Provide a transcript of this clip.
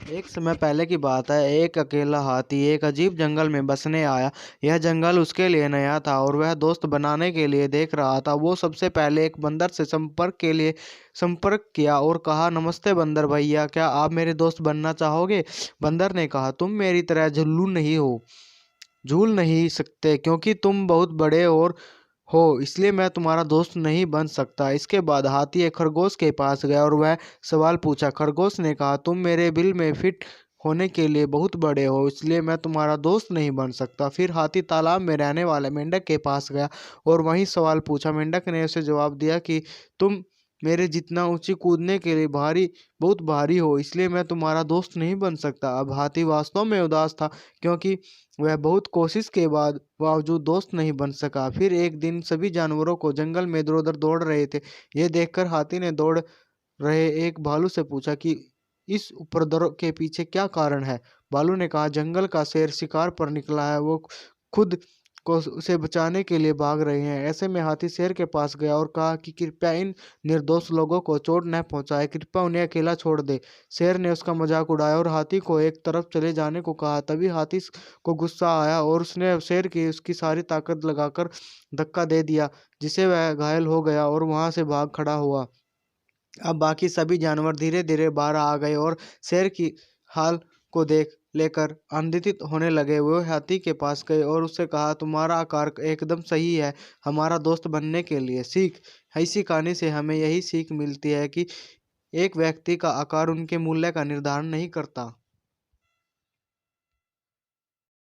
एक समय पहले की बात है। एक अकेला हाथी एक अजीब जंगल में बसने आया। यह जंगल उसके लिए नया था और वह दोस्त बनाने के लिए देख रहा था। वो सबसे पहले एक बंदर से संपर्क किया और कहा, नमस्ते बंदर भैया, क्या आप मेरे दोस्त बनना चाहोगे? बंदर ने कहा, तुम मेरी तरह झूल नहीं सकते क्योंकि तुम बहुत बड़े और हो, इसलिए मैं तुम्हारा दोस्त नहीं बन सकता। इसके बाद हाथी एक खरगोश के पास गया और वह सवाल पूछा। खरगोश ने कहा, तुम मेरे बिल में फिट होने के लिए बहुत बड़े हो, इसलिए मैं तुम्हारा दोस्त नहीं बन सकता। फिर हाथी तालाब में रहने वाले मेंढक के पास गया और वही सवाल पूछा। मेंढक ने उसे जवाब दिया कि तुम मेरे जितना ऊंची कूदने के लिए बहुत भारी हो, इसलिए मैं तुम्हारा दोस्त नहीं बन सकता। अब हाथी वास्तव में उदास था क्योंकि वह बहुत कोशिश के बाद बावजूद दोस्त नहीं बन सका। फिर एक दिन सभी जानवरों को जंगल में इधर उधर दौड़ रहे थे। ये देखकर हाथी ने दौड़ रहे एक भालू से पूछा कि इस उपद्रव के पीछे क्या कारण है। भालू ने कहा, जंगल का शेर शिकार पर निकला है, वो खुद को उसे बचाने के लिए भाग रहे हैं। ऐसे में हाथी शेर के पास गया और कहा कि कृपया इन निर्दोष लोगों को चोट न पहुंचाए, कृपया उन्हें अकेला छोड़ दे। शेर ने उसका मजाक उड़ाया और हाथी को एक तरफ चले जाने को कहा। तभी हाथी को गुस्सा आया और उसने शेर की उसकी सारी ताकत लगाकर धक्का दे दिया, जिससे वह घायल हो गया और वहां से भाग खड़ा हुआ। अब बाकी सभी जानवर धीरे धीरे बाहर आ गए और शेर की हाल को देख लेकर आनंदित होने लगे। वो हाथी के पास गए और उससे कहा, तुम्हारा आकार एकदम सही है हमारा दोस्त बनने के लिए। सीख ऐसी कहानी से हमें यही सीख मिलती है कि एक व्यक्ति का आकार उनके मूल्य का निर्धारण नहीं करता।